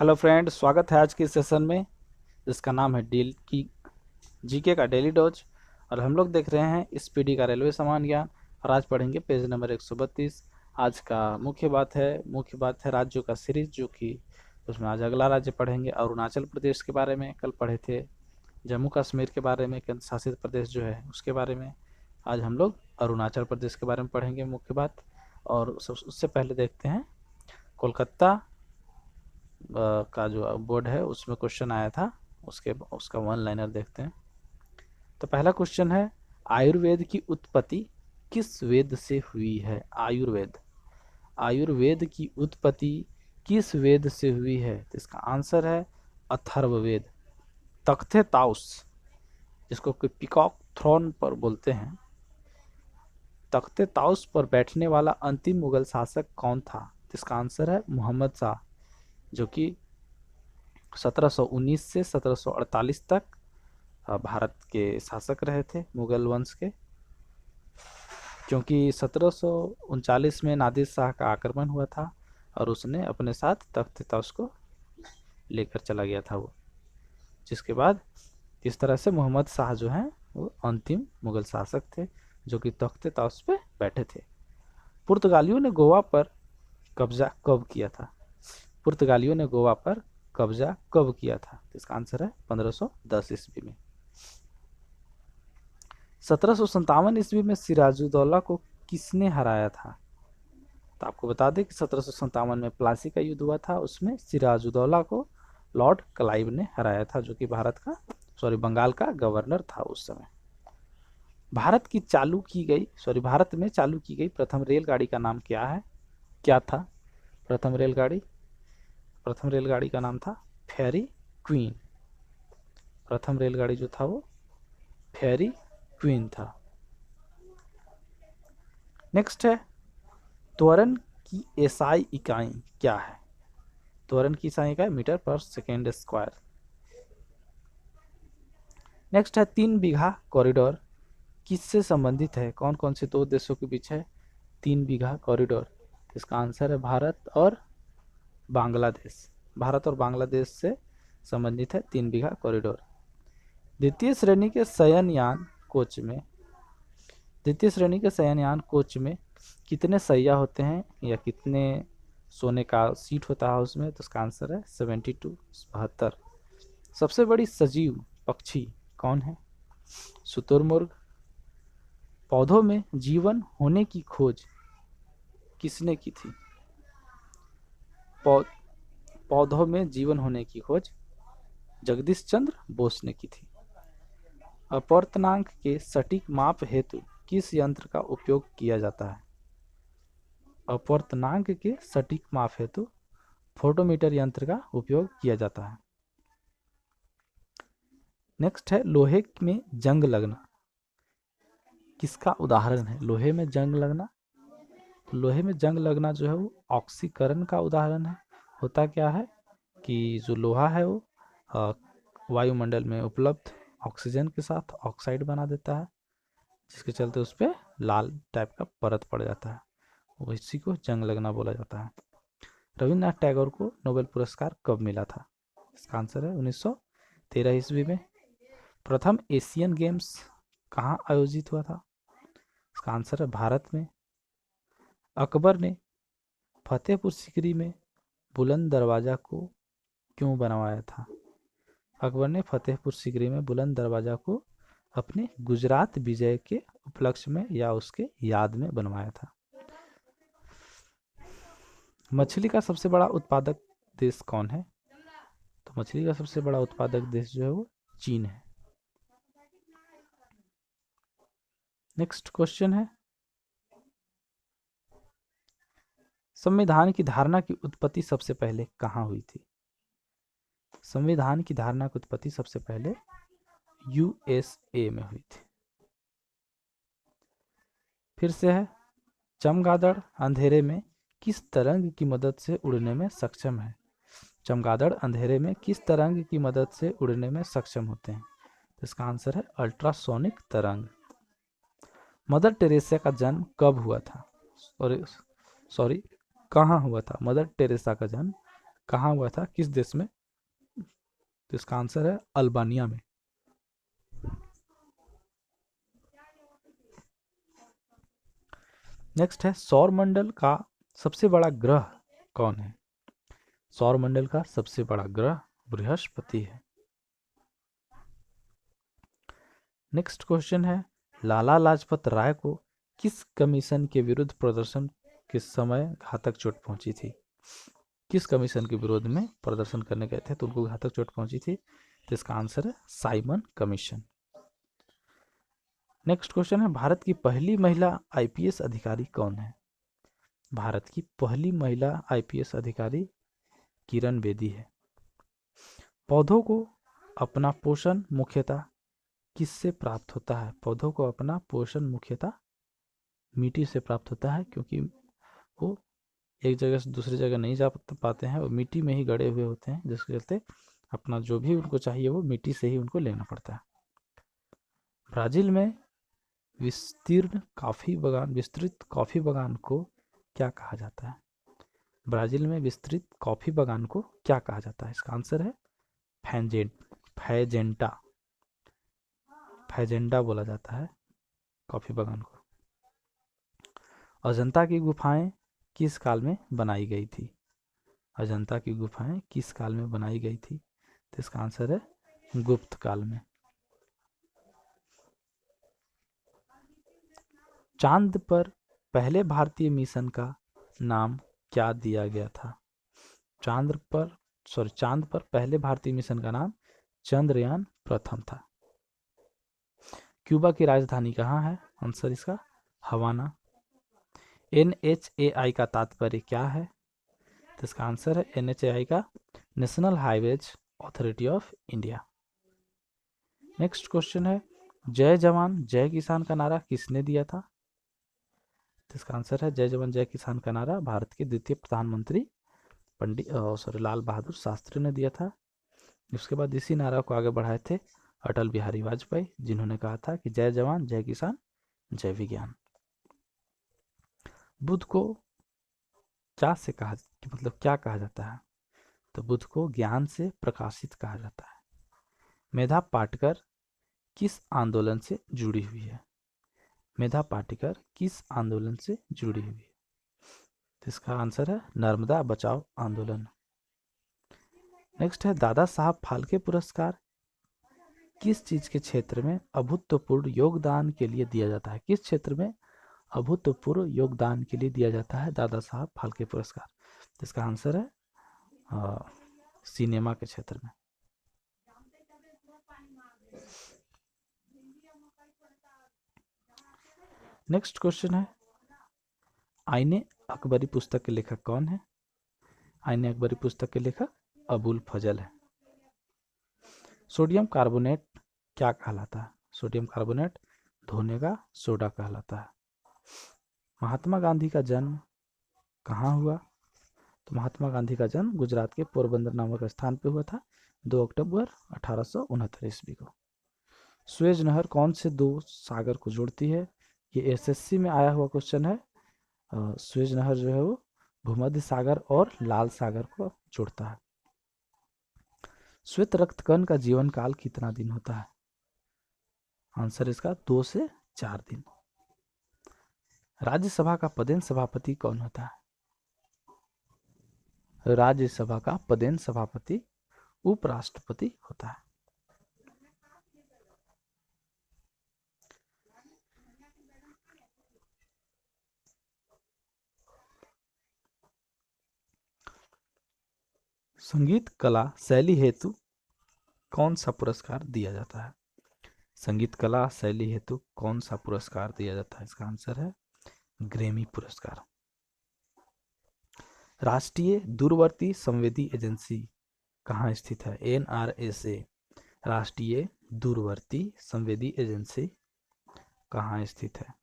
Hello friend, स्वागत है आज के सेशन में जिसका नाम है डील की जीके का डेली डोज। और हम लोग देख रहे हैं स्पीडी का रेलवे सामान्य ज्ञान। और आज पढ़ेंगे पेज नंबर 132। आज का मुख्य बात है राज्यों का सीरीज, जो कि उसमें आज अगला राज्य पढ़ेंगे अरुणाचल प्रदेश के बारे में। कल पढ़े थे जम्मू कश्मीर के बारे में, केंद्र शासित प्रदेश जो है उसके बारे में। आज हम लोग अरुणाचल प्रदेश के बारे में पढ़ेंगे मुख्य बात। और उससे पहले देखते हैं कोलकाता का जो बोर्ड है उसमें क्वेश्चन आया था, उसका वन लाइनर देखते हैं। तो पहला क्वेश्चन है, आयुर्वेद की उत्पत्ति किस वेद से हुई है? आयुर्वेद की उत्पत्ति किस वेद से हुई है? तो इसका आंसर है अथर्ववेद। तख्ते ताउस, जिसको कि पिकॉक थ्रोन पर बोलते हैं, तख्ते ताउस पर बैठने वाला अंतिम मुगल शासक कौन था? तो इसका आंसर है मोहम्मद शाह, जो कि 1719 से 1748 तक भारत के शासक रहे थे मुगल वंश के। क्योंकि 1739 में नादिर शाह का आक्रमण हुआ था और उसने अपने साथ तख्त ताउस को लेकर चला गया था वो, जिसके बाद इस तरह से मोहम्मद शाह जो हैं वो अंतिम मुगल शासक थे जो कि तख्त ताउस पे बैठे थे। पुर्तगालियों ने गोवा पर कब्जा कब किया था? पुर्तगालियों ने गोवा पर कब्जा कब किया था? इसका आंसर है 1510 ईस्वी में। 1757 ईस्वी में सिराजुद्दौला को किसने हराया था? तो आपको बता दें कि 1757 में प्लासी का युद्ध हुआ था, उसमें सिराजुद्दौला को लॉर्ड क्लाइव ने हराया था, जो कि बंगाल का गवर्नर था उस समय। भारत में चालू की गई प्रथम रेलगाड़ी का नाम क्या था? प्रथम रेलगाड़ी का नाम था फेरी क्वीन। प्रथम रेलगाड़ी जो था वो फेरी क्वीन था। नेक्स्ट है, त्वरण की एसआई इकाई क्या है? त्वरण की एसआई इकाई मीटर पर सेकेंड स्क्वायर। नेक्स्ट है, 3 बीघा कॉरिडोर किससे संबंधित है? कौन कौन से दो देशों के बीच है 3 बीघा कॉरिडोर? इसका आंसर है भारत और बांग्लादेश से संबंधित है 3 बीघा कॉरिडोर। द्वितीय श्रेणी के शयनयान कोच में कितने सैया होते हैं या कितने सोने का सीट होता है उसमें? तो इसका आंसर है 72। सबसे बड़ी सजीव पक्षी कौन है? शुतुरमुर्ग। पौधों में जीवन होने की खोज किसने की थी? पौधों में जीवन होने की खोज जगदीश चंद्र बोस ने की थी। अपवर्तनांक के सटीक माप हेतु किस यंत्र का उपयोग किया जाता है? अपवर्तनांक के सटीक माप हेतु फोटोमीटर यंत्र का उपयोग किया जाता है। नेक्स्ट है, लोहे में जंग लगना किसका उदाहरण है? लोहे में जंग लगना, तो लोहे में जंग लगना जो है वो ऑक्सीकरण का उदाहरण है। होता क्या है कि जो लोहा है वो वायुमंडल में उपलब्ध ऑक्सीजन के साथ ऑक्साइड बना देता है, जिसके चलते उस पर लाल टाइप का परत पड़ जाता है, वो इसी को जंग लगना बोला जाता है। रविन्द्रनाथ टैगोर को नोबेल पुरस्कार कब मिला था? इसका आंसर है 1913 ईस्वी में। प्रथम एशियन गेम्स कहाँ आयोजित हुआ था? इसका आंसर है भारत में। अकबर ने फतेहपुर सीकरी में बुलंद दरवाजा को क्यों बनवाया था? अकबर ने फतेहपुर सीकरी में बुलंद दरवाजा को अपने गुजरात विजय के उपलक्ष्य में या उसके याद में बनवाया था। मछली का सबसे बड़ा उत्पादक देश कौन है? तो मछली का सबसे बड़ा उत्पादक देश जो है वो चीन है। नेक्स्ट क्वेश्चन है, संविधान की धारणा की उत्पत्ति सबसे पहले कहाँ हुई थी? संविधान की धारणा की उत्पत्ति सबसे पहले यूएसए में हुई थी। फिर से है, चमगादड़ अंधेरे में किस तरंग की मदद से उड़ने में सक्षम है? चमगादड़ अंधेरे में किस तरंग की मदद से उड़ने में सक्षम होते हैं? तो इसका आंसर है अल्ट्रासोनिक तरंग। मदर टेरेसा का जन्म कब हुआ था? सॉरी, कहाँ हुआ था? मदर टेरेसा का जन्म कहाँ हुआ था, किस देश में? तो इसका आंसर है अल्बानिया में। नेक्स्ट है सौर मंडल का सबसे बड़ा ग्रह कौन है? सौर मंडल का सबसे बड़ा ग्रह बृहस्पति है। नेक्स्ट क्वेश्चन है लाला लाजपत राय को किस कमीशन के विरुद्ध प्रदर्शन के समय घातक चोट पहुंची थी? किस कमीशन के विरोध में प्रदर्शन करने गए थे तो उनको घातक चोट पहुंची थी? तो इसका आंसर है साइमन कमीशन। नेक्स्ट क्वेश्चन है भारत की पहली महिला आईपीएस अधिकारी कौन है? भारत की पहली महिला आईपीएस अधिकारी किरण बेदी है। पौधों को अपना पोषण मुख्यतः किससे प्राप्त होता है? पौधों को अपना पोषण मुख्यतः मिट्टी से प्राप्त होता है, क्योंकि वो एक जगह से दूसरी जगह नहीं जा पाते हैं, वो मिट्टी में ही गड़े हुए होते हैं, जिसके चलते अपना जो भी उनको चाहिए वो मिट्टी से ही उनको लेना पड़ता है। ब्राजील में विस्तृत कॉफी बागान को क्या कहा जाता है? ब्राजील में विस्तृत कॉफी बागान को क्या कहा जाता है? इसका आंसर है फैजेंटा। फैजेंडा बोला जाता है कॉफी बागान को। अजंता की गुफाएं किस काल में बनाई गई थी? अजंता की गुफाएं किस काल में बनाई गई थी? तो इसका आंसर है गुप्त काल में। चांद पर पहले भारतीय मिशन का नाम क्या दिया गया था? चांद पर पहले भारतीय मिशन का नाम चंद्रयान प्रथम था। क्यूबा की राजधानी कहाँ है? आंसर इसका हवाना। NHAI का तात्पर्य क्या है? तो इसका आंसर है NHAI का national highways authority of India. Next question है जय जवान जय किसान का नारा किसने दिया था? तो इसका आंसर है जय जवान जय किसान का नारा भारत के द्वितीय प्रधानमंत्री लाल बहादुर शास्त्री ने दिया था। उसके बाद इसी नारा को आगे बढ़ाए थे अटल बिहारी वाजपेयी, जिन्होंने कहा था कि जय जवान जय किसान जय विज्ञान। बुद्ध को क्या कहा जाता है? तो बुद्ध को ज्ञान से प्रकाशित कहा जाता है। मेधा पाटकर किस आंदोलन से जुड़ी हुई है? मेधा पाटकर किस आंदोलन से जुड़ी हुई है? तो इसका आंसर है नर्मदा बचाओ आंदोलन। नेक्स्ट है दादा साहब फाल्के पुरस्कार किस चीज के क्षेत्र में अभूतपूर्व योगदान के लिए दिया जाता है? किस क्षेत्र में अभूतपूर्व योगदान के लिए दिया जाता है दादा साहब फाल्के पुरस्कार? तो इसका आंसर है सिनेमा के क्षेत्र में। नेक्स्ट क्वेश्चन है आईने अकबरी पुस्तक के लेखक कौन है? आईने अकबरी पुस्तक के लेखक अबुल फजल है। सोडियम कार्बोनेट क्या कहलाता है? सोडियम कार्बोनेट धोने का सोडा कहलाता है। महात्मा गांधी का जन्म कहाँ हुआ? तो महात्मा गांधी का जन्म गुजरात के पोरबंदर नामक स्थान पे हुआ था 2 अक्टूबर 1869 ईस्वी को। स्वेज नहर कौन से दो सागर को जोड़ती है? ये एसएससी में आया हुआ क्वेश्चन है। स्वेज नहर जो है वो भूमध्य सागर और लाल सागर को जोड़ता है। श्वेत रक्त कण का जीवन काल कितना दिन होता है? आंसर इसका 2 से 4 दिन। राज्यसभा का पदेन सभापति कौन होता है? राज्यसभा का पदेन सभापति उपराष्ट्रपति होता है। संगीत कला शैली हेतु कौन सा पुरस्कार दिया जाता है? संगीत कला शैली हेतु कौन सा पुरस्कार दिया जाता है? इसका आंसर है ग्रैमी पुरस्कार। राष्ट्रीय दूरवर्ती संवेदी एजेंसी कहाँ स्थित है? NRSA राष्ट्रीय दूरवर्ती संवेदी एजेंसी कहाँ स्थित है?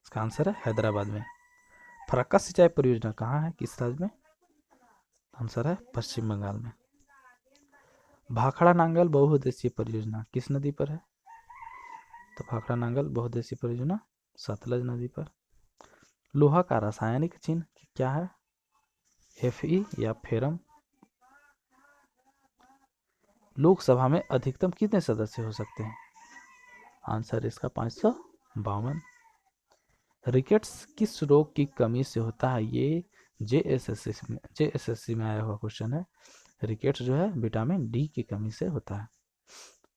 इसका आंसर है हैदराबाद में। फरक्का सिंचाई परियोजना कहाँ है, किस राज्य में? आंसर है पश्चिम बंगाल में। भाखड़ा नांगल बहुउद्देशीय परियोजना किस नदी पर है? तो भाखड़ा नांगल बहुउद्देशीय परियोजना सतलज नदी पर। लोहा का रासायनिक चिन्ह क्या है? FE या फेरम। लोकसभा में अधिकतम कितने सदस्य हो सकते हैं? आंसर इसका 552। रिकेट्स किस रोग की कमी से होता है? ये जेएसएससी में आया हुआ क्वेश्चन है। रिकेट्स जो है विटामिन डी की कमी से होता है।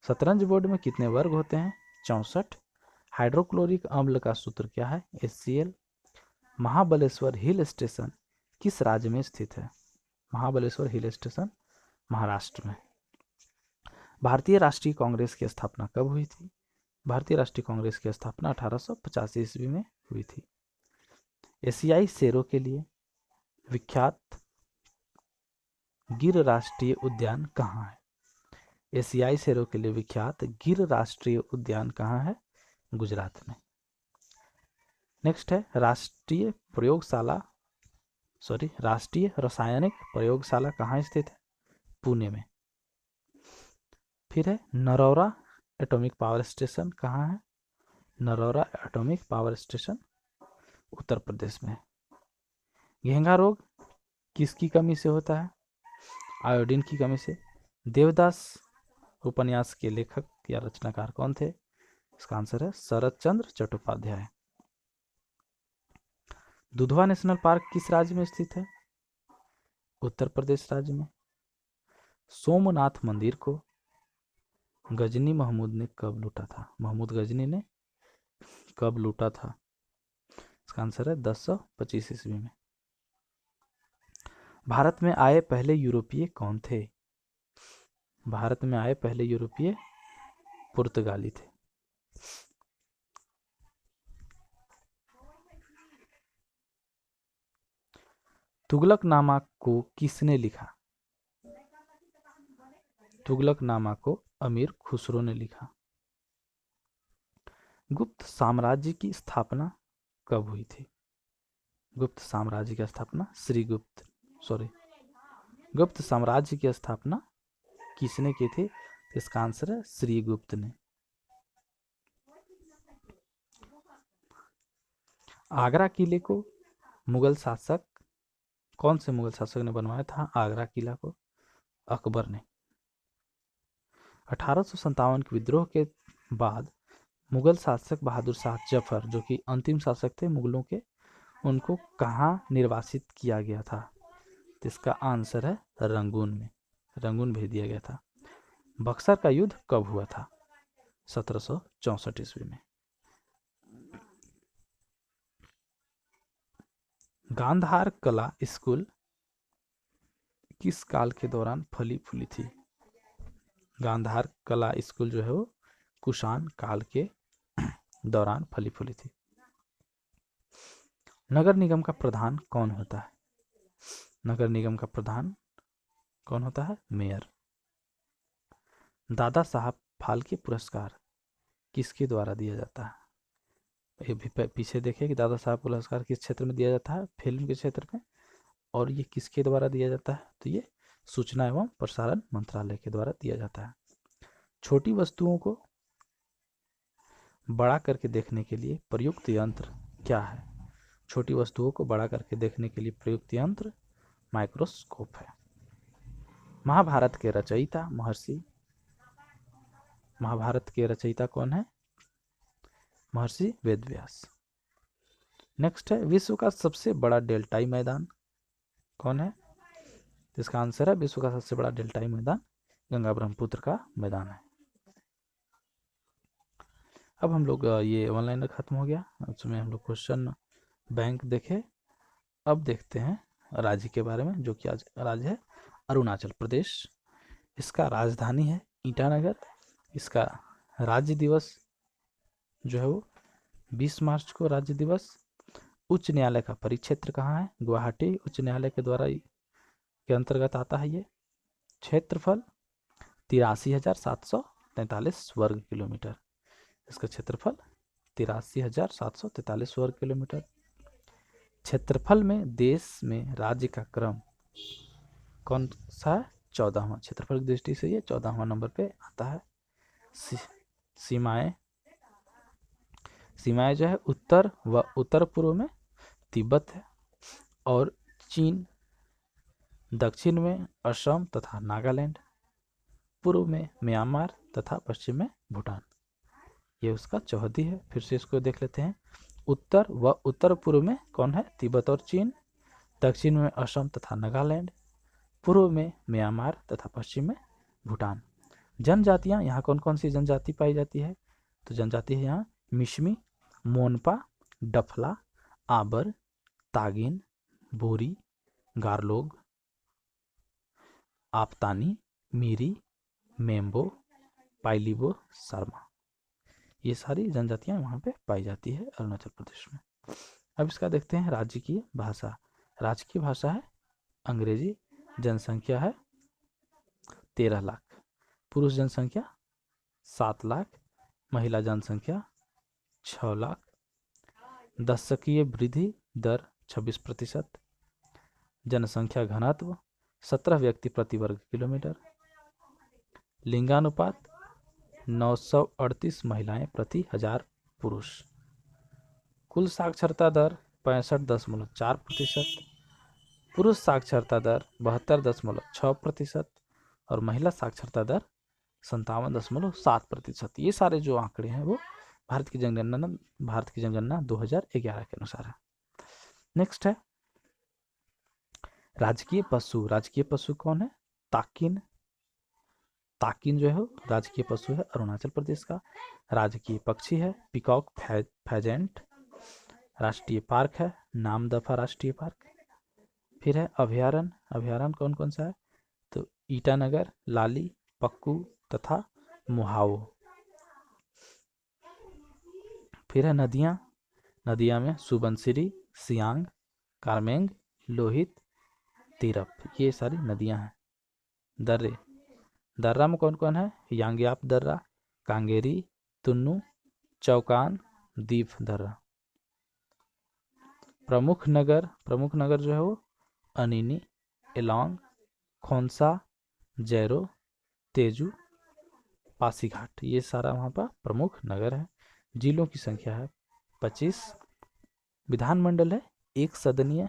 शतरंज बोर्ड में कितने वर्ग होते हैं? 64। हाइड्रोक्लोरिक अम्ल का सूत्र क्या है? HCl। महाबलेश्वर हिल स्टेशन किस राज्य में स्थित है? महाबलेश्वर हिल स्टेशन महाराष्ट्र में। भारतीय राष्ट्रीय कांग्रेस की स्थापना कब हुई थी? भारतीय राष्ट्रीय कांग्रेस की स्थापना 1885 ईस्वी में हुई थी। एशियाई शेरों के लिए विख्यात गिर राष्ट्रीय उद्यान कहाँ है? एशियाई शेरों के लिए विख्यात गिर राष्ट्रीय उद्यान कहाँ है? गुजरात में। नेक्स्ट है राष्ट्रीय रासायनिक प्रयोगशाला कहाँ स्थित है? पुणे में। फिर है नरौरा एटॉमिक पावर स्टेशन कहाँ है? Narora atomic power station Uttar Pradesh में। घेंघा रोग किसकी कमी से होता है? आयोडीन की कमी से। देवदास उपन्यास के लेखक या रचनाकार कौन थे? इसका आंसर है शरद चंद्र चट्टोपाध्याय। दुधवा नेशनल पार्क किस राज्य में स्थित है? उत्तर प्रदेश राज्य में। सोमनाथ मंदिर को गजनी महमूद ने कब लूटा था? महमूद गजनी ने कब लूटा था? इसका आंसर है 1025 ईस्वी में। भारत में आए पहले यूरोपीय कौन थे? भारत में आए पहले यूरोपीय पुर्तगाली थे। तुगलकनामा को किसने लिखा? तुगलकनामा को अमीर खुसरो ने लिखा। गुप्त साम्राज्य की स्थापना कब हुई थी? गुप्त साम्राज्य की स्थापना गुप्त साम्राज्य की स्थापना किसने की थी? इसका आंसर है श्रीगुप्त ने। आगरा किले को कौन से मुगल शासक ने बनवाया था? आगरा किला को अकबर ने। 1857 के विद्रोह के बाद मुगल शासक बहादुर शाह जफर, जो कि अंतिम शासक थे मुगलों के, उनको कहाँ निर्वासित किया गया था? तो इसका आंसर है रंगून में। रंगून भेज दिया गया था। बक्सर का युद्ध कब हुआ था? 1764 ईस्वी में। गांधार कला स्कूल किस काल के दौरान फली फूली थी? गांधार कला स्कूल जो है वो कुषाण काल के दौरान फली फूली थी। नगर निगम का प्रधान कौन होता है? नगर निगम का प्रधान कौन होता है? मेयर। दादा साहब फाल्के पुरस्कार किसके द्वारा दिया जाता है? ये भी पीछे देखिए कि दादा साहब पुरस्कार किस क्षेत्र में दिया जाता है? फिल्म के क्षेत्र में। और ये किसके द्वारा दिया जाता है? तो ये सूचना एवं प्रसारण मंत्रालय के द्वारा दिया जाता है। छोटी वस्तुओं को बड़ा करके देखने के लिए प्रयुक्त यंत्र क्या है? छोटी वस्तुओं को बड़ा करके देखने के लिए प्रयुक्त यंत्र माइक्रोस्कोप है। महाभारत के रचयिता कौन है? महर्षि वेदव्यास। नेक्स्ट है विश्व का सबसे बड़ा डेल्टाई मैदान कौन है? इसका आंसर है विश्व का सबसे बड़ा डेल्टाई मैदान गंगा ब्रह्मपुत्र का मैदान है। अब हम लोग ये ऑनलाइन खत्म हो गया, उसमें हम लोग क्वेश्चन बैंक देखे। अब देखते हैं राज्य के बारे में, जो कि आज राज्य है अरुणाचल प्रदेश। इसका राजधानी है ईटानगर। इसका राज्य दिवस जो है वो 20 मार्च को राज्य दिवस। उच्च न्यायालय का परिक्षेत्र कहाँ है? गुवाहाटी उच्च न्यायालय के द्वारा के अंतर्गत आता है ये। क्षेत्रफल 83,743 वर्ग किलोमीटर। इसका क्षेत्रफल 83,743 वर्ग किलोमीटर। क्षेत्रफल में देश में राज्य का क्रम कौन सा है? 14वां। क्षेत्रफल की दृष्टि से ये 14वां नंबर पे आता है। सीमाएं जो है उत्तर व उत्तर पूर्व में तिब्बत है। और चीन, दक्षिण में असम तथा नागालैंड, पूर्व में म्यांमार तथा पश्चिम में भूटान। ये उसका चौहदी है। फिर से इसको देख लेते हैं। उत्तर व उत्तर पूर्व में कौन है? तिब्बत और चीन, दक्षिण में असम तथा नागालैंड, पूर्व में म्यांमार तथा पश्चिम में भूटान। जनजातियाँ यहाँ कौन कौन सी जनजाति पाई जाती है? तो जनजाति है यहाँ मिश्मी, मोनपा, डफला, आबर, तागिन, बोरी, गारलोग, आपतानी, मीरी, मेम्बो, पाइलिबो, शर्मा। ये सारी जनजातियाँ वहाँ पे पाई जाती है अरुणाचल प्रदेश में। अब इसका देखते हैं राजकीय भाषा। राजकीय भाषा है अंग्रेजी। जनसंख्या है 13 लाख, पुरुष जनसंख्या 7 लाख, महिला जनसंख्या 6 लाख, दशकीय वृद्धि दर 26%, जनसंख्या घनत्व 17 व्यक्ति प्रति वर्ग किलोमीटर, लिंगानुपात 938 महिलाएं प्रति 1000 पुरुष, कुल साक्षरता दर 65.4%, पुरुष साक्षरता दर 72.6% और महिला साक्षरता दर 57.7%। ये सारे जो आंकड़े हैं वो भारत की जनगणना 2011 के अनुसार है। नेक्स्ट है राजकीय पशु। राजकीय पशु कौन है? ताकिन। ताकिन जो है राजकीय पशु है अरुणाचल प्रदेश का। राजकीय पक्षी है पिकॉक फेजेंट। राष्ट्रीय पार्क है नामदफा राष्ट्रीय पार्क। फिर है अभयारण्य। अभयारण्य कौन कौन सा है? तो ईटानगर, लाली, पक्कू तथा मुहाओ। फिर है नदियाँ। नदियाँ में सुबनसिरी, सियांग, कारमेंग, लोहित, तिरप, ये सारी नदियाँ हैं। दर्रे। दर्रा में कौन कौन है? यांग्याप दर्रा, कांगेरी, तुन्नू, चौकान, दीप दर्रा। प्रमुख नगर जो है वो अनिनी, एलोंग, खोंसा, जैरो, तेजू, पासीघाट, ये सारा वहाँ पर प्रमुख नगर है। जिलों की संख्या है 25। विधानमंडल है एक सदनीय।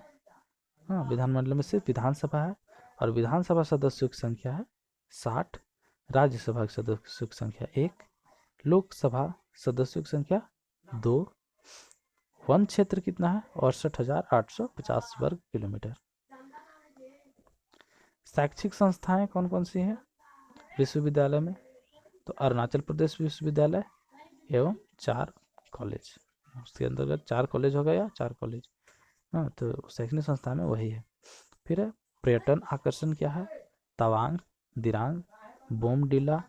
हाँ, विधानमंडल में सिर्फ विधानसभा है और विधानसभा सदस्यों की संख्या है 60। राज्यसभा के सदस्यों की संख्या 1। लोकसभा सदस्यों की संख्या 2। वन क्षेत्र कितना है? 68,850 वर्ग किलोमीटर। शैक्षिक संस्थाएं कौन कौन सी हैं विश्वविद्यालय में? तो अरुणाचल प्रदेश विश्वविद्यालय एवं 4 कॉलेज, उसके अंतर्गत 4 कॉलेज होगा या 4 कॉलेज। हाँ, तो शैक्षणिक संस्थान में वही है। फिर है पर्यटन आकर्षण क्या है? तवांग, दिरांग, बोमडिला,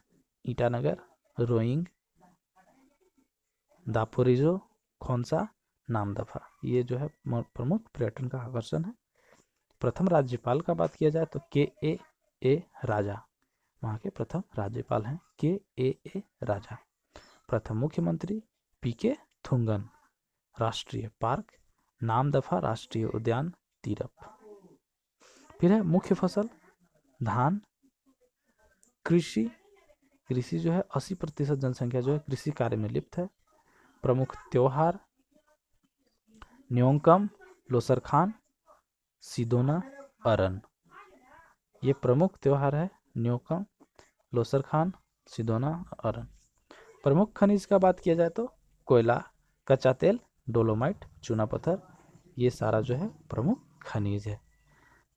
ईटानगर, रोइंग, दापोरिजो, खोंसा, नामदफा, ये जो है प्रमुख पर्यटन का आकर्षण है। प्रथम राज्यपाल का बात किया जाए तो के.ए. राजा वहाँ के प्रथम राज्यपाल हैं के.ए. राजा। प्रथम मुख्यमंत्री पी.के. थुंगन। राष्ट्रीय पार्क नामदफा राष्ट्रीय उद्यान तिरप। फिर है मुख्य फसल धान। कृषि जो है 80% जनसंख्या जो है कृषि कार्य में लिप्त है। प्रमुख त्योहार न्योंगकम, लोसरखान, सिदोना, अरन, ये प्रमुख त्योहार है। न्योंगकम, लोसरखान, सिदोना, अरन। प्रमुख खनिज का बात किया जाए तो कोयला, कच्चा तेल, डोलोमाइट, चूना पत्थर, ये सारा जो है प्रमुख खनिज है।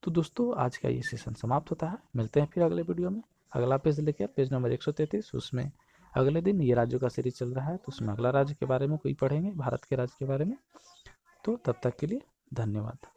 तो दोस्तों आज का ये सेशन समाप्त होता है। मिलते हैं फिर अगले वीडियो में। अगला पेज लेकर पेज नंबर 133, उसमें अगले दिन ये राज्यों का सीरीज चल रहा है तो उसमें अगला राज्य के बारे में कोई पढ़ेंगे, भारत के राज्य के बारे में। तो तब तक के लिए धन्यवाद।